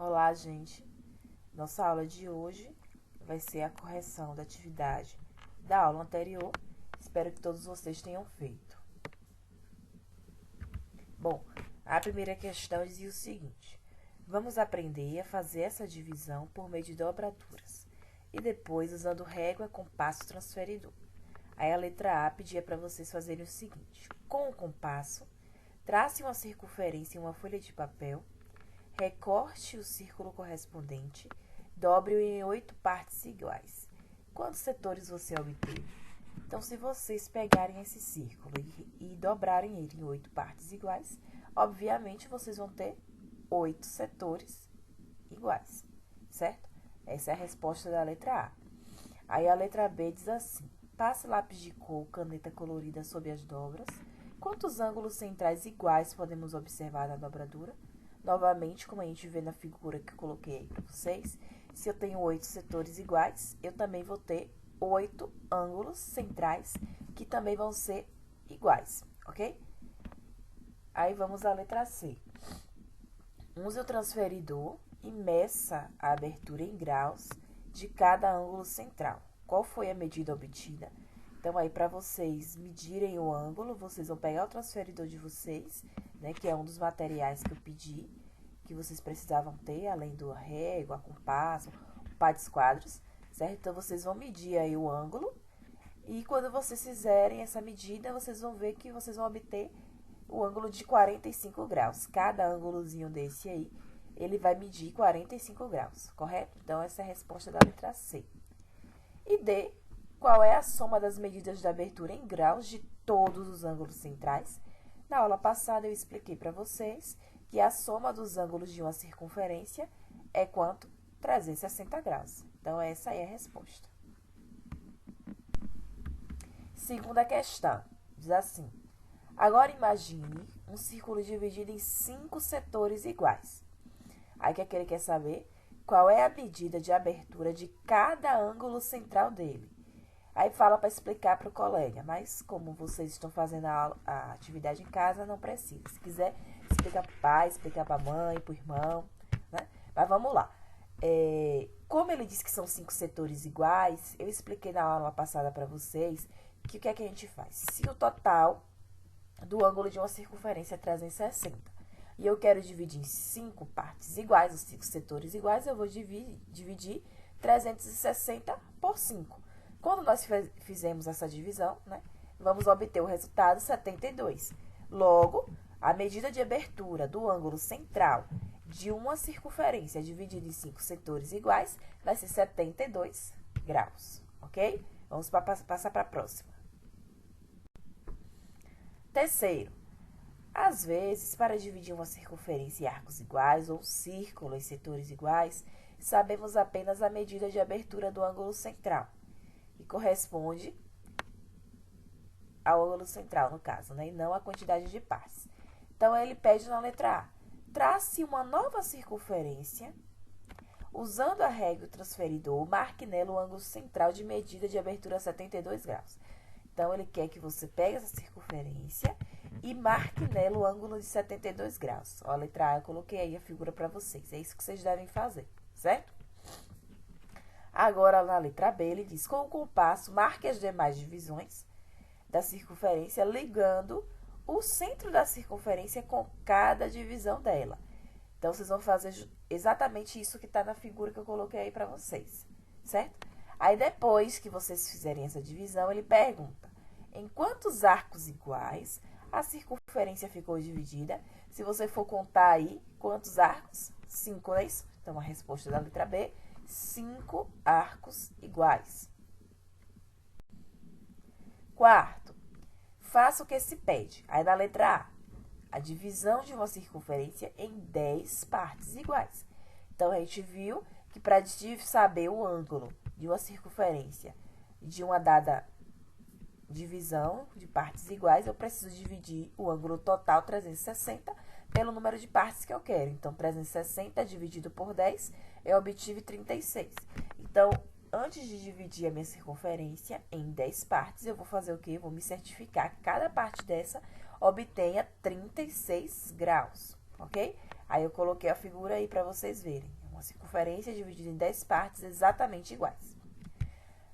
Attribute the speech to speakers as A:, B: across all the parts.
A: Olá, gente. Nossa aula de hoje vai ser a correção da atividade da aula anterior. Espero que todos vocês tenham feito. Bom, a primeira questão dizia o seguinte: vamos aprender a fazer essa divisão por meio de dobraduras e depois usando régua, compasso, transferidor. Aí a letra A pedia para vocês fazerem o seguinte: com o compasso, trace uma circunferência em uma folha de papel. Recorte o círculo correspondente, dobre-o em 8 partes iguais. Quantos setores você obteve? Então, se vocês pegarem esse círculo e dobrarem ele em 8 partes iguais, obviamente vocês vão ter 8 setores iguais, certo? Essa é a resposta da letra A. Aí a letra B diz assim: passe lápis de cor, caneta colorida sobre as dobras. Quantos ângulos centrais iguais podemos observar na dobradura? Novamente, como a gente vê na figura que eu coloquei aí para vocês, se eu tenho 8 setores iguais, eu também vou ter 8 ângulos centrais que também vão ser iguais, ok? Aí vamos à letra C. Use o transferidor e meça a abertura em graus de cada ângulo central. Qual foi a medida obtida? Então, aí, para vocês medirem o ângulo, vocês vão pegar o transferidor de vocês, né, que é um dos materiais que eu pedi, que vocês precisavam ter, além do régua, compasso, pá de esquadros, certo? Então, vocês vão medir aí o ângulo, e quando vocês fizerem essa medida, vocês vão ver que vocês vão obter o ângulo de 45 graus. Cada ângulozinho desse aí, ele vai medir 45 graus, correto? Então, essa é a resposta da letra C. E D, qual é a soma das medidas de abertura em graus de todos os ângulos centrais? Na aula passada, eu expliquei para vocês que a soma dos ângulos de uma circunferência é quanto? 360 graus. Então, essa aí é a resposta. Segunda questão, diz assim: agora imagine um círculo dividido em 5 setores iguais. Aí que ele quer saber qual é a medida de abertura de cada ângulo central dele. Aí fala para explicar para o colega, mas como vocês estão fazendo a atividade em casa, não precisa. Se quiser, explica para o pai, explica para a mãe, para o irmão, né? Mas vamos lá. Como ele disse que são 5 setores iguais, eu expliquei na aula passada para vocês que o que é que a gente faz? Se o total do ângulo de uma circunferência é 360 e eu quero dividir em 5 partes iguais, os 5 setores iguais, eu vou dividir 360 por 5. Quando nós fizemos essa divisão, né, vamos obter o resultado 72. Logo, a medida de abertura do ângulo central de uma circunferência dividida em 5 setores iguais vai ser 72 graus, ok? Vamos passar para a próxima. Terceiro, às vezes, para dividir uma circunferência em arcos iguais ou um círculo em setores iguais, sabemos apenas a medida de abertura do ângulo central, que corresponde ao ângulo central, no caso, né? E não a quantidade de partes. Então, ele pede na letra A: trace uma nova circunferência, usando a régua e o transferidor, marque nela o ângulo central de medida de abertura a 72 graus. Então, ele quer que você pegue essa circunferência e marque nela o ângulo de 72 graus. Ó, a letra A, eu coloquei aí a figura para vocês. É isso que vocês devem fazer, certo? Agora, na letra B, ele diz: com o compasso, marque as demais divisões da circunferência, ligando o centro da circunferência com cada divisão dela. Então, vocês vão fazer exatamente isso que está na figura que eu coloquei aí para vocês, certo? Aí, depois que vocês fizerem essa divisão, ele pergunta: em quantos arcos iguais a circunferência ficou dividida? Se você for contar aí, quantos arcos? 5, não é isso? Então, a resposta da letra B: 5 arcos iguais. Quarto, faça o que se pede. Aí, na letra A divisão de uma circunferência em 10 partes iguais. Então, a gente viu que para saber o ângulo de uma circunferência de uma dada divisão de partes iguais, eu preciso dividir o ângulo total 360 pelo número de partes que eu quero. Então, 360 dividido por 10, eu obtive 36. Então, antes de dividir a minha circunferência em 10 partes, eu vou fazer o quê? Eu vou me certificar que cada parte dessa obtenha 36 graus, ok? Aí eu coloquei a figura aí para vocês verem. Uma circunferência dividida em 10 partes exatamente iguais.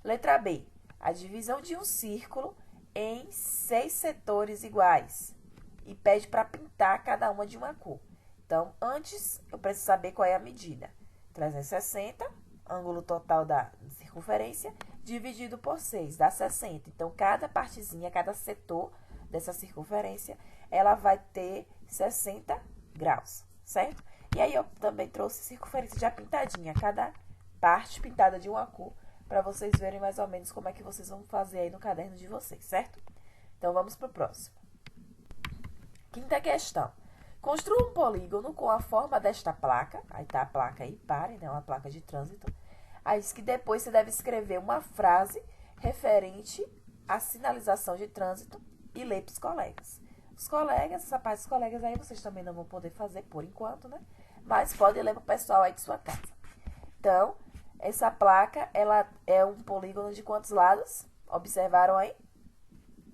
A: Letra B. A divisão de um círculo em 6 setores iguais. E pede para pintar cada uma de uma cor. Então, antes, eu preciso saber qual é a medida. 360, ângulo total da circunferência, dividido por 6, dá 60. Então, cada partezinha, cada setor dessa circunferência, ela vai ter 60 graus, certo? E aí, eu também trouxe circunferência já pintadinha, cada parte pintada de uma cor, para vocês verem mais ou menos como é que vocês vão fazer aí no caderno de vocês, certo? Então, vamos para o próximo. Quinta questão. Construa um polígono com a forma desta placa. Aí tá a placa aí, pare, né? Uma placa de trânsito. Aí diz que depois você deve escrever uma frase referente à sinalização de trânsito e ler para os colegas. Os colegas, essa parte dos colegas aí, vocês também não vão poder fazer por enquanto, né? Mas pode ler para o pessoal aí de sua casa. Então, essa placa, ela é um polígono de quantos lados? Observaram aí?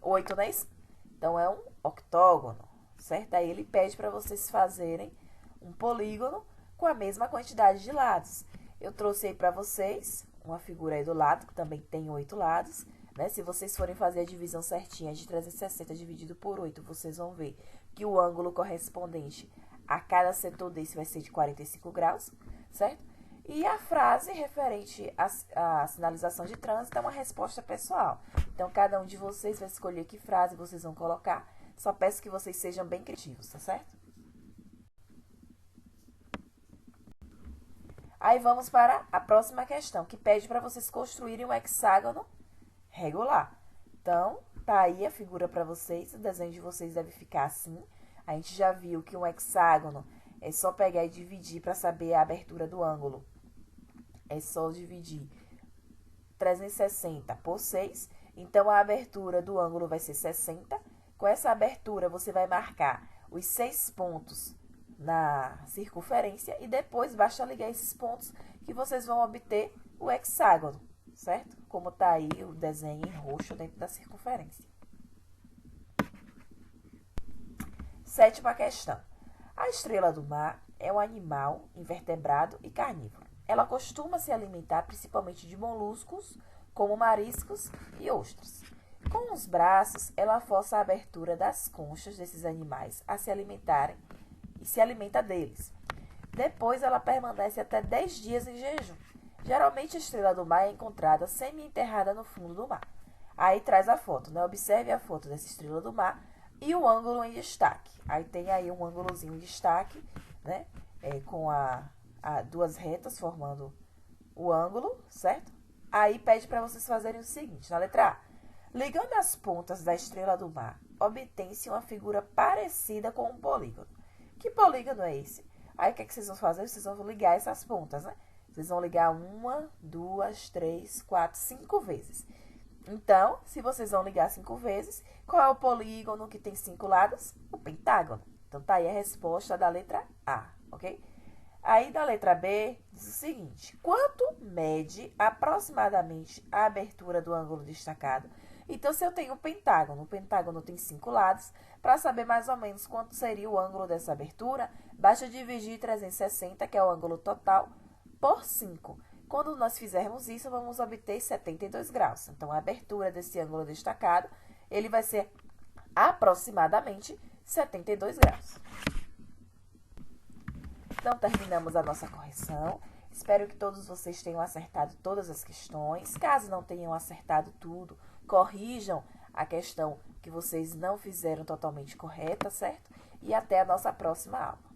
A: 8, não é isso? Então, é um octógono, certo? Aí ele pede para vocês fazerem um polígono com a mesma quantidade de lados. Eu trouxe aí para vocês uma figura aí do lado, que também tem 8 lados, né? Se vocês forem fazer a divisão certinha de 360 dividido por 8, vocês vão ver que o ângulo correspondente a cada setor desse vai ser de 45 graus, certo? E a frase referente à sinalização de trânsito é uma resposta pessoal. Então, cada um de vocês vai escolher que frase vocês vão colocar. Só peço que vocês sejam bem criativos, tá certo? Aí, vamos para a próxima questão, que pede para vocês construírem um hexágono regular. Então, tá aí a figura para vocês. O desenho de vocês deve ficar assim. A gente já viu que um hexágono é só pegar e dividir para saber a abertura do ângulo. É só dividir 360 por 6. Então, a abertura do ângulo vai ser 60. Com essa abertura, você vai marcar os 6 pontos na circunferência e depois basta ligar esses pontos que vocês vão obter o hexágono, certo? Como está aí o desenho em roxo dentro da circunferência. Sétima questão. A estrela do mar é um animal invertebrado e carnívoro. Ela costuma se alimentar principalmente de moluscos, como mariscos e ostras. Com os braços, ela força a abertura das conchas desses animais a se alimentarem e se alimenta deles. Depois, ela permanece até 10 dias em jejum. Geralmente, a estrela do mar é encontrada semi-enterrada no fundo do mar. Aí traz a foto, né? Observe a foto dessa estrela do mar e o ângulo em destaque. Aí tem aí um ângulozinho em destaque, né? Com duas retas formando o ângulo, certo? Aí pede para vocês fazerem o seguinte, na letra A. Ligando as pontas da estrela do mar, obtém-se uma figura parecida com um polígono. Que polígono é esse? Aí o que vocês vão fazer? Vocês vão ligar essas pontas, né? Vocês vão ligar 1, 2, 3, 4, 5 vezes. Então, se vocês vão ligar 5 vezes, qual é o polígono que tem 5 lados? O pentágono. Então, tá aí a resposta da letra A, ok? Aí, da letra B, diz o seguinte. Quanto mede aproximadamente a abertura do ângulo destacado? Então, se eu tenho o pentágono tem 5 lados. Para saber mais ou menos quanto seria o ângulo dessa abertura, basta dividir 360, que é o ângulo total, por 5. Quando nós fizermos isso, vamos obter 72 graus. Então, a abertura desse ângulo destacado, ele vai ser aproximadamente 72 graus. Então, terminamos a nossa correção. Espero que todos vocês tenham acertado todas as questões. Caso não tenham acertado tudo, corrijam a questão que vocês não fizeram totalmente correta, certo? E até a nossa próxima aula.